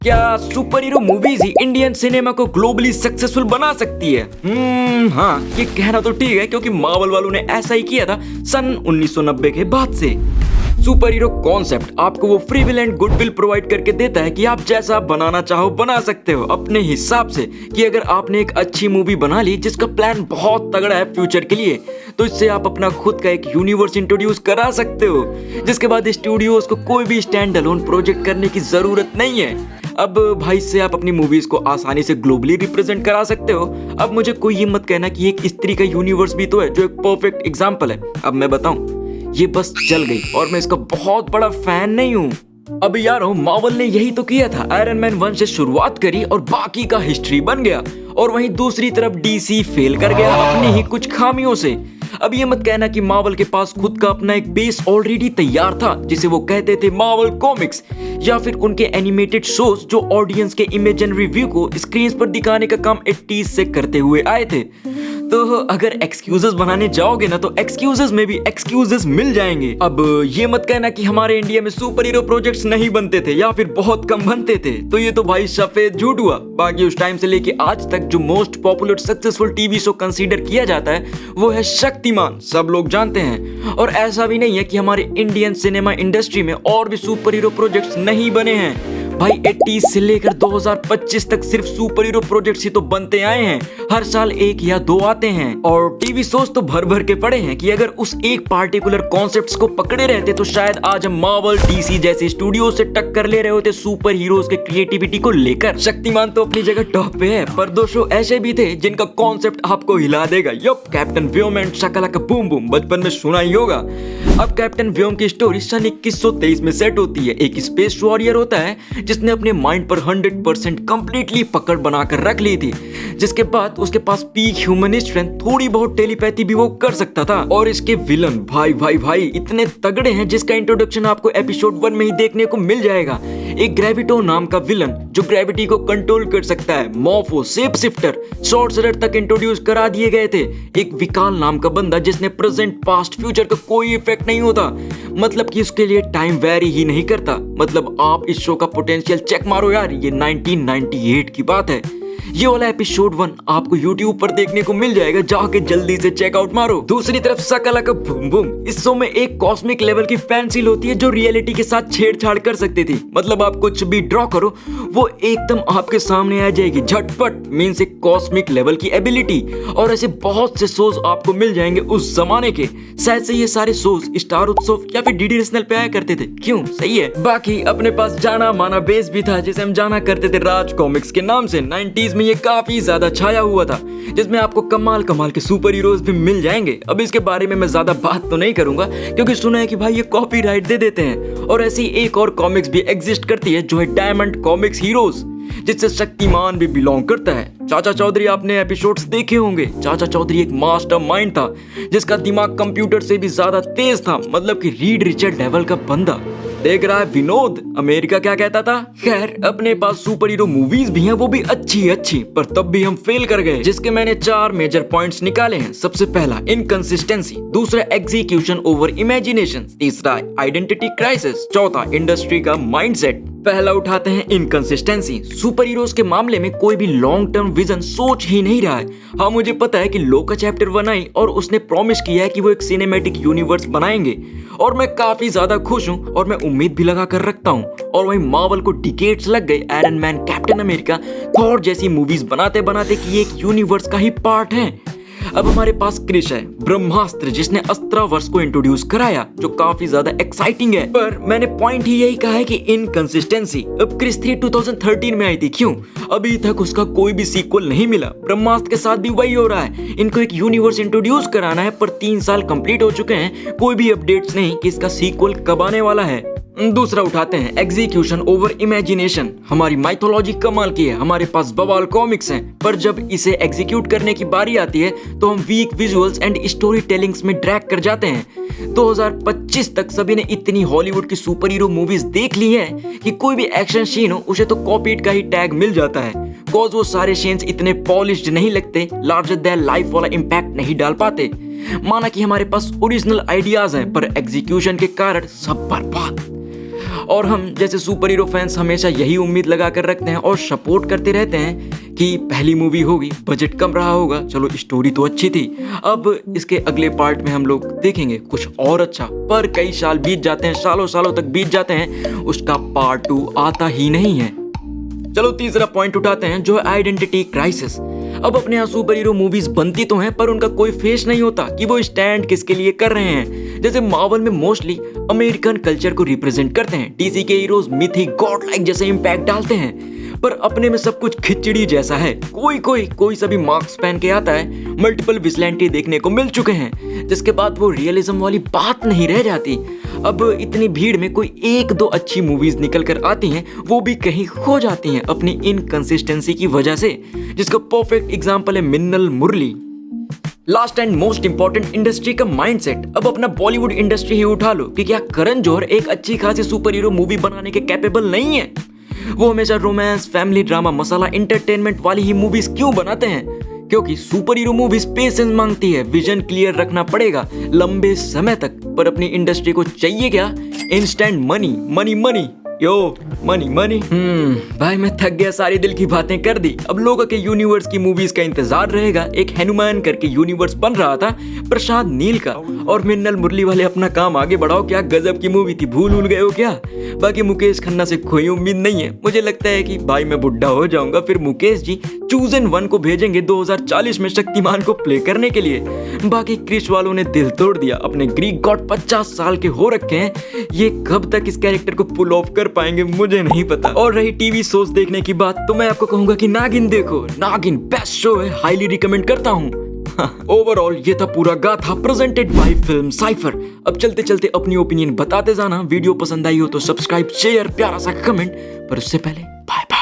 क्या super hero movies ही Indian cinema को globally successful बना सकती है? हाँ, ये कहना तो ठीक है क्योंकि मार्वल वालों ने ऐसा ही किया था सन 1990 के बाद से। सुपर हीरो कॉन्सेप्ट आपको वो free will and goodwill provide करके देता है कि आप जैसा बनाना चाहो बना सकते हो अपने हिसाब से। कि अगर आपने एक अच्छी मूवी बना ली जिसका प्लान बहुत तगड़ा है फ्यूचर के लिए, तो इससे आप अपना खुद का एक यूनिवर्स इंट्रोड्यूस करा सकते हो, जिसके बाद स्टूडियोज को कोई भी स्टैंड अलोन प्रोजेक्ट करने की जरूरत नहीं है। अब भाई से आप अपनी मूवीज को आसानी से ग्लोबली रिप्रेजेंट करा सकते हो। अब मुझे कोई ये मत कहना कि एक स्त्री का यूनिवर्स भी तो है जो एक परफेक्ट एग्जांपल है। अब मैं बताऊं, ये बस चल गई और मैं इसका बहुत बड़ा फैन नहीं हूँ। अब यारों, मार्वल ने यही तो किया था, आयरन मैन 1 से शुरुआत करी और बाकी का हिस्ट्री बन गया। और वहीं दूसरी तरफ डीसी फेल कर गया अपनी ही कुछ खामियों से। अब ये मत कहना कि मार्वल के पास खुद का अपना एक बेस ऑलरेडी तैयार था जिसे वो कहते थे मार्वल कॉमिक्स, या फिर उनके एनिमेटेड शोज जो ऑडियंस के इमेजिनरी व्यू को स्क्रीन पर दिखाने का काम 80s से करते हुए आए थे। तो अगर एक्सक्यूजेस बनाने जाओगे ना तो एक्सक्यूजेस में भी एक्सक्यूजेस मिल जाएंगे। अब ये मत कहना कि हमारे इंडिया में सुपर हीरो प्रोजेक्ट्स नहीं बनते थे या फिर बहुत कम बनते थे, तो ये तो भाई सफेद झूठ हुआ। बाकी उस टाइम से लेके आज तक जो most popular successful TV show consider किया जाता है वो है शक्तिमान, सब लोग जानते हैं। और ऐसा भी नहीं है कि हमारे इंडियन सिनेमा इंडस्ट्री में और भी सुपर हीरो प्रोजेक्ट्स नहीं बने हैं। भाई 80s से लेकर 2025 तक सिर्फ सुपर हीरो प्रोजेक्ट्स ही तो बनते आए हैं। हर साल 1 या 2 आते हैं और टीवी शोज तो भर भर के पड़े हैं कि अगर उस एक पार्टिकुलर कॉन्सेप्ट्स को पकड़े रहते तो शायद आज हम मार्वल, डीसी जैसे स्टूडियो से टक्कर ले रहे होते सुपर हीरोज के क्रिएटिविटी को लेकर। शक्तिमान तो अपनी जगह टॉप पे है, पर 2 शो ऐसे भी थे जिनका कॉन्सेप्ट आपको हिला देगा। Yup, Captain Vyom and Shakalaka Boom Boom बचपन में सुना ही होगा। अब कैप्टन व्योम की स्टोरी सन 2123 में सेट होती है। एक स्पेस वॉरियर होता है जिसने अपने माइंड पर 100% कंप्लीटली पकड़ बनाकर रख ली थी, जिसके बाद उसके पास पीक ह्यूमन स्ट्रेंथ, थोड़ी बहुत टेलीपैथी भी वो कर सकता था। और इसके विलन भाई इतने तगड़े हैं जिसका इंट्रोडक्शन आपको एपिसोड 1 में ही देखने को मिल जाएगा। एक ग्रेविटो नाम का विलन जो ग्रेविटी को कंट्रोल कर सकता है, मॉर्फो, शेप शिफ्टर, सॉर्सरर तक इंट्रोड्यूस करा दिए गए थे। एक विकाल नाम का बंदा जिसने प्रेजेंट, पास्ट, फ्यूचर का कोई इफेक्ट नहीं होता, मतलब कि उसके लिए टाइम वेरी ही नहीं करता। मतलब आप इस शो का पोटेंशियल चेक मारो यार, ये 1998 की बात है। ये वाला एपिसोड 1 आपको YouTube पर देखने को मिल जाएगा, जाके जल्दी से चेकआउट मारो। दूसरी तरफ शाकालाका बूम बूम, इस शो में एक कॉस्मिक लेवल की पेंसिल होती है जो रियलिटी के साथ छेड़छाड़ कर सकती थी। मतलब आप कुछ भी ड्रॉ करो वो एकदम आपके सामने आ जाएगी झटपट, मींस एक कॉस्मिक लेवल की एबिलिटी। और ऐसे बहुत से शोज आपको मिल जाएंगे उस जमाने के। शायद से ये सारे शोज स्टार उत्सव या फिर डीडी नेशनल पे आया करते थे, क्यों? सही है। बाकी अपने पास जाना माना बेस भी था जिसे हम जाना करते थे राज कॉमिक्स के नाम से। 90s में ये काफी ज्यादा छाया हुआ था, जिसमें आपको कमाल कमाल के सुपर हीरोज भी मिल जाएंगे। अब इसके बारे में मैं ज्यादा बात तो नहीं करूंगा क्योंकि सुना है कि भाई ये कॉपीराइट दे देते हैं। और ऐसी एक और कॉमिक्स भी एग्जिस्ट करती है जो है डायमंड कॉमिक्स हीरोज, जिससे शक्तिमान भी बिलोंग करता है। चाचा चौधरी आपने एपिसोड्स देखे होंगे। चाचा चौधरी एक मास्टर माइंड था जिसका दिमाग कंप्यूटर से भी ज्यादा तेज था, मतलब कि रीड रिचर्ड लेवल का बंदा। देख रहा है विनोद, अमेरिका क्या कहता था। खैर, अपने पास सुपर हीरो मूवीज भी हैं, वो भी अच्छी, पर तब भी हम फेल कर गए, जिसके मैंने 4 मेजर पॉइंट्स निकाले हैं। सबसे पहला इनकंसिस्टेंसी, दूसरा एग्जीक्यूशन ओवर इमेजिनेशन, तीसरा आइडेंटिटी क्राइसिस, चौथा इंडस्ट्री का माइंडसेट। पहला उठाते हैं इनकंसिस्टेंसी। सुपर हीरोज के मामले में कोई भी लॉन्ग टर्म विजन सोच ही नहीं रहा है। हाँ, मुझे पता है कि लोका चैप्टर 1 आई और उसने प्रॉमिस किया है कि वो एक सिनेमैटिक यूनिवर्स बनाएंगे, और मैं काफी ज्यादा खुश हूँ और मैं उम्मीद भी लगा कर रखता हूँ। और वहीं मार्वल को डिकेड्स लग गए iron man, captain America, Thor जैसी मूवीज बनाते बनाते कि ये एक यूनिवर्स का ही पार्ट है। अब हमारे पास क्रिश है, ब्रह्मास्त्र, जिसने अस्त्रावर्स को इंट्रोड्यूस कराया, जो काफी ज्यादा एक्साइटिंग है। पर मैंने पॉइंट ही यही कहा है कि इनकंसिस्टेंसी। अब क्रिश 3 2013 में आई थी, क्यों अभी तक उसका कोई भी सीक्वल नहीं मिला? ब्रह्मास्त्र के साथ भी वही हो रहा है। इनको एक यूनिवर्स इंट्रोड्यूस कराना है, पर 3 साल कंप्लीट हो चुके हैं, कोई भी अपडेट्स नहीं कि इसका सीक्वल कब आने वाला है। दूसरा उठाते हैं एग्जीक्यूशन ओवर इमेजिनेशन। हमारी माइथोलॉजी कमाल की है, हमारे पास बवाल कॉमिक्स हैं, पर जब इसे एग्जीक्यूट करने की बारी आती है तो हम weak visuals and story tellings में ड्रैग कर जाते हैं। 2025 तक सभी ने इतनी हॉलीवुड की सुपर हीरो मूवीज देख ली हैं कि कोई भी एक्शन सीन हो उसे तो कॉपीड का ही टैग मिल जाता है, कॉज वो सारे सीन्स इतने पॉलिश्ड नहीं लगते, लार्जर दैन लाइफ वाला इम्पैक्ट नहीं डाल पाते। माना कि हमारे पास ओरिजिनल आइडियाज हैं, पर एग्जीक्यूशन के कारण सब बर्बाद। और हम जैसे सुपर हीरो फैंस हमेशा यही उम्मीद लगा कर रखते हैं और सपोर्ट करते रहते हैं कि पहली मूवी होगी, बजट कम रहा होगा, चलो स्टोरी तो अच्छी थी, अब इसके अगले पार्ट में हम लोग देखेंगे कुछ और अच्छा। पर कई साल बीत जाते हैं, सालों सालों तक बीत जाते हैं, उसका पार्ट 2 आता ही नहीं है। चलो तीसरा पॉइंट उठाते हैं जो है आइडेंटिटी क्राइसिस। अब अपने यहाँ सुपर हीरो मूवीज बनती तो हैं पर उनका कोई फेस नहीं होता कि वो स्टैंड किसके लिए कर रहे हैं। जैसे मार्वल में मोस्टली अमेरिकन कल्चर को रिप्रेजेंट करते हैं, डीसी के हीरोज मिथिक गॉड लाइक जैसे इम्पैक्ट डालते हैं, पर अपने में सब कुछ खिचड़ी जैसा है। कोई सभी मार्क्स पहन के आता है, मल्टीपल विजिलेंटी देखने को मिल चुके हैं, जिसके बाद वो रियलिज्म वाली बात नहीं रह जाती। अब इतनी भीड़ में कोई एक दो अच्छी मूवीज निकल कर आती हैं, वो भी कहीं खो जाती हैं अपनी इनकंसिस्टेंसी की वजह से, जिसका परफेक्ट एग्जांपल है Minnal Murali. Last and most important, industry का माइंडसेट। अब अपना बॉलीवुड इंडस्ट्री ही उठा लो कि क्या करण जौहर एक अच्छी खासी सुपर हीरो मूवी बनाने के कैपेबल नहीं है? वो हमेशा रोमांस, फैमिली ड्रामा, मसाला एंटरटेनमेंट वाली ही मूवीज क्यों बनाते हैं? क्योंकि सुपर हीरो मूवीज पेशेंस मांगती है, विजन क्लियर रखना पड़ेगा लंबे समय तक। पर अपनी इंडस्ट्री को चाहिए क्या? इंस्टेंट मनी मनी मनी, यो मनी मनी। भाई मैं थक गया, सारी दिल की बातें कर दी। अब लोगों के यूनिवर्स की मूवीज का इंतजार रहेगा। एक हनुमान करके यूनिवर्स बन रहा था प्रशांत नील का, और मिन्नल मुरली वाले अपना काम आगे बढ़ाओ। क्या गजब की मूवी थी, भूल गए हो क्या? बाकी मुकेश खन्ना से कोई उम्मीद नहीं है। मुझे लगता है कि भाई मैं बुढ़ा हो जाऊंगा, फिर मुकेश जी चूजन 1 को भेजेंगे 2040 में शक्तिमान को प्ले करने के लिए। बाकी क्रिश वालों ने दिल तोड़ दिया, अपने ग्रीक गॉड 50 साल के हो रखे हैं, ये कब तक इस कैरेक्टर को पुल ऑफ कर पाएंगे मुझे नहीं पता। और रही टीवी शोज देखने की बात, तो मैं आपको कहूंगा कि नागिन देखो, नागिन बेस्ट शो है, हाईली रिकमेंड करता हूँ। ओवरऑल ये था पूरा गाथा प्रेजेंटेड बाय फिल्म साइफर। अब चलते चलते अपनी ओपिनियन बताते जाना। वीडियो पसंद आई हो तो सब्सक्राइब, शेयर, प्यारा सा कमेंट, पर उससे पहले बाय बाय।